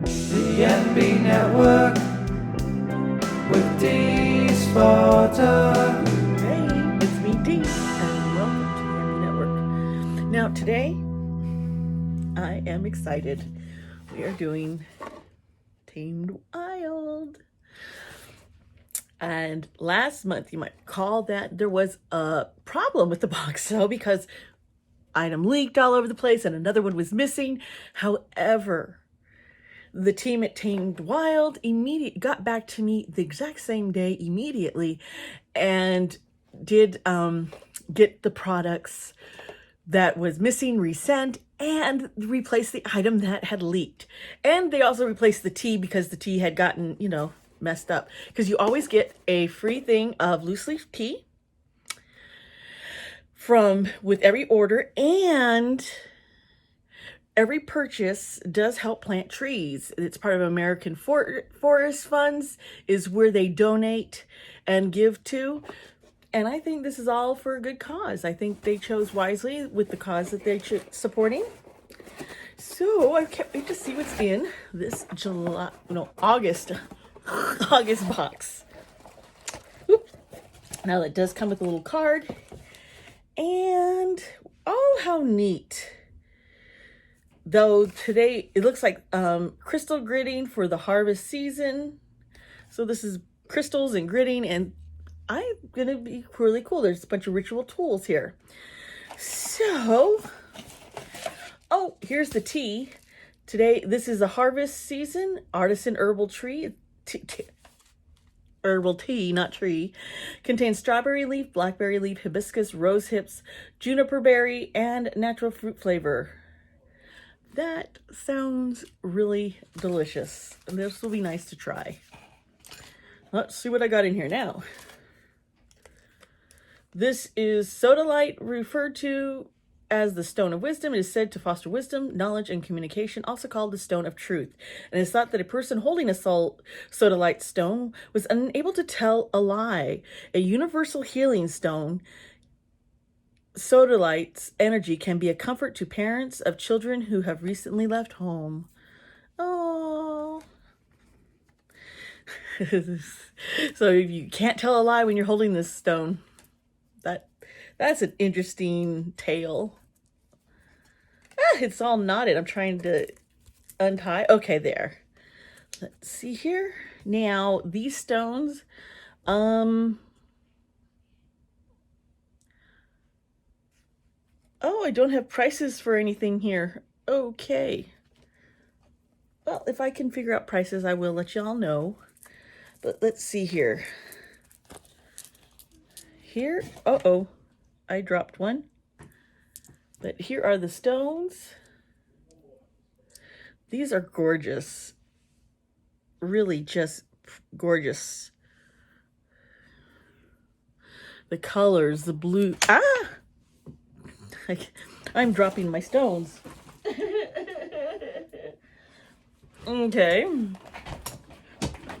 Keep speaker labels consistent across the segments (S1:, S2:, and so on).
S1: The NB Network with Dee's Sparta.
S2: Hey, it's me, Dee, and welcome to the NB Network. Now, today, I am excited. We are doing Tamed Wild. And last month, you might recall that there was a problem with the box, so because item leaked all over the place and another one was missing. However, the team at Tamed Wild got back to me the exact same day immediately and did get the products that was missing resent and replace the item that had leaked. And they also replaced the tea because the tea had gotten, messed up. Because you always get a free thing of loose leaf tea with every order, and every purchase does help plant trees. It's part of American Forest Funds, is where they donate and give to. And I think this is all for a good cause. I think they chose wisely with the cause that they're supporting. So I can't wait to see what's in this August box. Oops. Now it does come with a little card. And oh, how neat. Though today it looks like crystal gridding for the harvest season. So this is crystals and gridding, and I'm gonna be really cool. There's a bunch of ritual tools here. So, oh, here's the tea. Today, this is a harvest season artisan herbal herbal tea, not tree. Contains strawberry leaf, blackberry leaf, hibiscus, rose hips, juniper berry, and natural fruit flavor. That sounds really delicious. And this will be nice to try. Let's see what I got in here now. This is Sodalite, referred to as the Stone of Wisdom. It is said to foster wisdom, knowledge, and communication, also called the Stone of Truth. And it's thought that a person holding a Sodalite stone was unable to tell a lie. A universal healing stone, Sodalite's energy can be a comfort to parents of children who have recently left home. Oh. So you can't tell a lie when you're holding this stone. That's an interesting tale. It's all knotted. I'm trying to untie. Okay, there. Let's see here. Now, these stones, oh, I don't have prices for anything here. Okay. Well, if I can figure out prices, I will let y'all know. But let's see here. Here, uh-oh, I dropped one. But here are the stones. These are gorgeous. Really just gorgeous. The colors, the blue. I'm dropping my stones. Okay.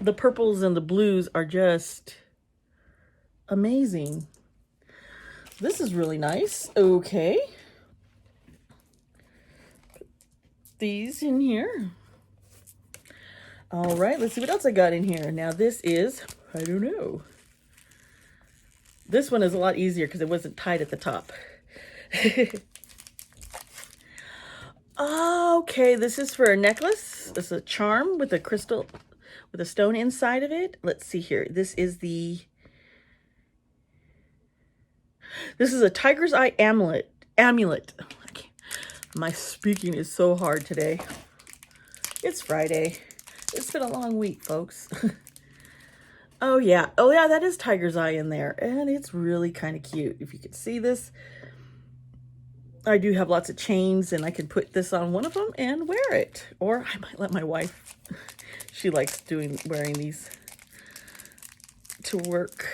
S2: The purples and the blues are just amazing. This is really nice. Okay. Put these in here. All right, let's see what else I got in here. Now this is, I don't know. This one is a lot easier because it wasn't tied at the top. Okay, this is for a necklace. This is a charm with a crystal, with a stone inside of it. Let's see here. This is a tiger's eye amulet. My speaking is so hard today. It's Friday. It's been a long week, folks. Oh yeah, that is tiger's eye in there. And it's really kind of cute. If you could see this. I do have lots of chains, and I could put this on one of them and wear it. Or I might let my wife, she likes wearing these to work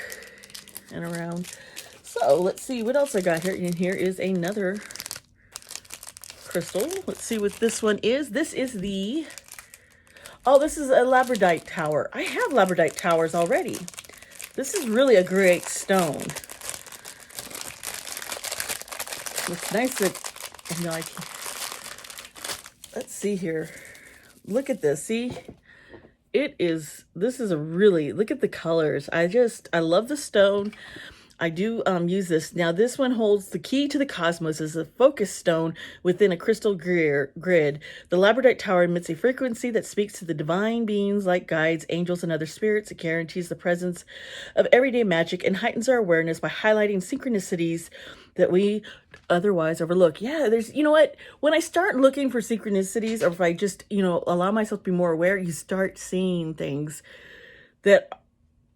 S2: and around. So let's see what else I got here. In here is another crystal. Let's see what this one is. This is this is a Labradite Tower. I have Labradite Towers already. This is really a great stone. It's nice that, let's see here. look at this. See, this is a really, look at the colors. I love the stone. I do use this. Now this one holds the key to the cosmos as a focus stone within a crystal grid. The Labradite Tower emits a frequency that speaks to the divine beings like guides, angels, and other spirits. It guarantees the presence of everyday magic and heightens our awareness by highlighting synchronicities that we otherwise overlook. Yeah, there's, you know what? When I start looking for synchronicities, or if I just, allow myself to be more aware, you start seeing things that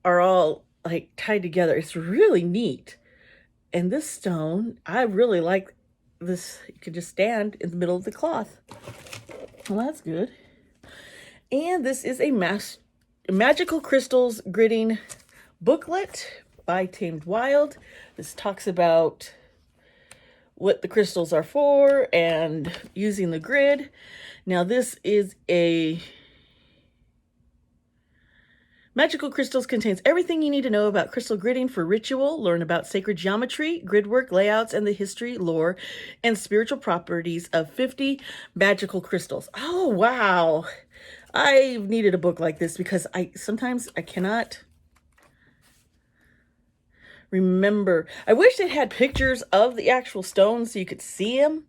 S2: are all like tied together. It's really neat. And this stone, I really like this. You can just stand in the middle of the cloth. Well, that's good. And this is a Magical Crystals Gridding booklet by Tamed Wild. This talks about what the crystals are for and using the grid. Now this is a Magical Crystals contains everything you need to know about crystal gridding for ritual. Learn about sacred geometry, grid work, layouts, and the history, lore, and spiritual properties of 50 magical crystals. Oh, wow. I needed a book like this because sometimes I cannot remember. I wish it had pictures of the actual stones so you could see them.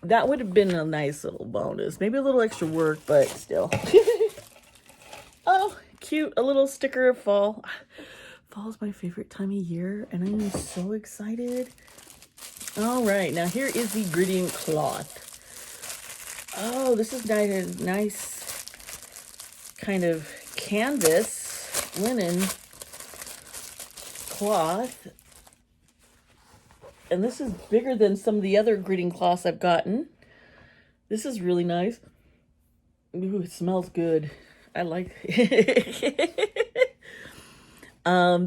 S2: That would have been a nice little bonus. Maybe a little extra work, but still. Oh, cute. A little sticker of fall. Fall is my favorite time of year, and I'm so excited. All right, now here is the gridding cloth. Oh, this is nice kind of canvas linen cloth. And this is bigger than some of the other gridding cloths I've gotten. This is really nice. Ooh, it smells good. I like it.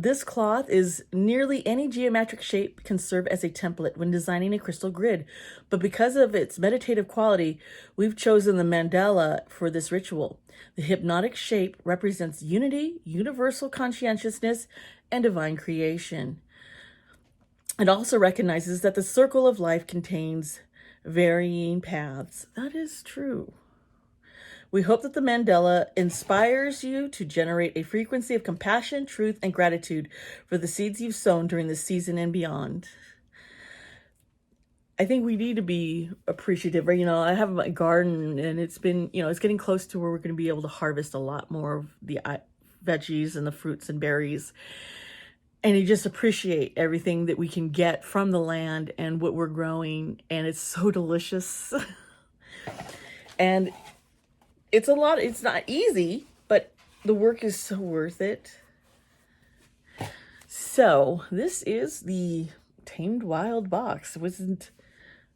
S2: This cloth is nearly any geometric shape can serve as a template when designing a crystal grid. But because of its meditative quality, we've chosen the mandala for this ritual. The hypnotic shape represents unity, universal conscientiousness, and divine creation. It also recognizes that the circle of life contains varying paths. That is true. We hope that the mandala inspires you to generate a frequency of compassion, truth, and gratitude for the seeds you've sown during this season and beyond. I think we need to be appreciative. I have my garden, and it's been, it's getting close to where we're going to be able to harvest a lot more of the veggies and the fruits and berries. And you just appreciate everything that we can get from the land and what we're growing. And it's so delicious. And it's not easy, but the work is so worth it. So this is the Tamed Wild box. It wasn't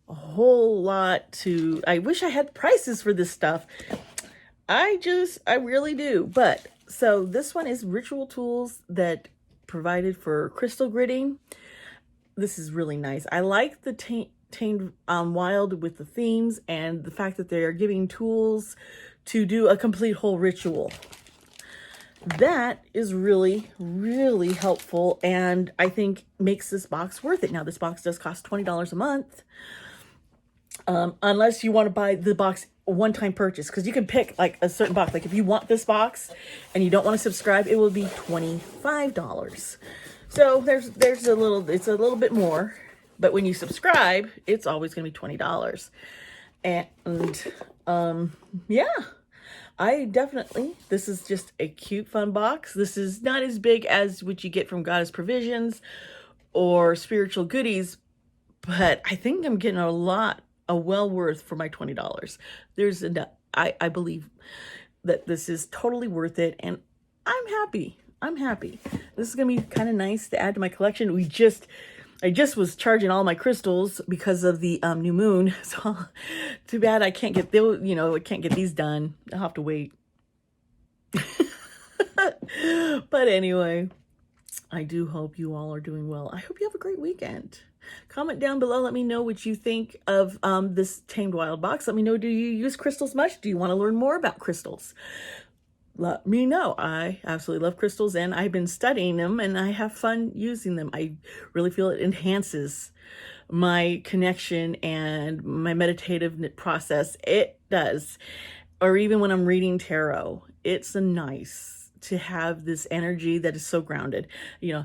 S2: a whole lot I wish I had prices for this stuff. I really do. But so this one is ritual tools that provided for crystal gridding. This is really nice. I like the Tamed Wild with the themes and the fact that they are giving tools to do a complete whole ritual. That is really, really helpful, and I think makes this box worth it. Now, this box does cost $20 a month, unless you want to buy the box one-time purchase, because you can pick like a certain box. Like if you want this box and you don't want to subscribe, it will be $25. So it's a little bit more, but when you subscribe, it's always going to be $20. And yeah, this is just a cute, fun box. This is not as big as what you get from Goddess Provisions or Spiritual Goodies, but I think I'm getting a well worth for my $20. I believe that this is totally worth it, and I'm happy. This is going to be kind of nice to add to my collection. I just was charging all my crystals because of the new moon. So too bad I can't get these done. I'll have to wait. But anyway, I do hope you all are doing well. I hope you have a great weekend. Comment down below. Let me know what you think of this Tamed Wild box. Let me know, do you use crystals much? Do you want to learn more about crystals? Let me know. I absolutely love crystals, and I've been studying them, and I have fun using them. I really feel it enhances my connection and my meditative process. It does. or even when I'm reading tarot, it's nice to have this energy that is so grounded, you know,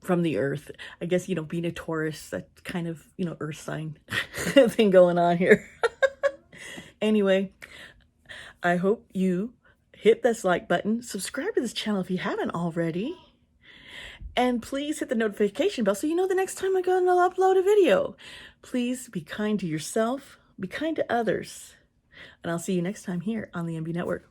S2: from the earth. I guess, you know, being a Taurus, that kind of, you know, earth sign thing going on here. Anyway, I hope you hit this like button, subscribe to this channel if you haven't already, and please hit the notification bell so you know the next time I'm going to upload a video. Please be kind to yourself, be kind to others, and I'll see you next time here on the MB Network.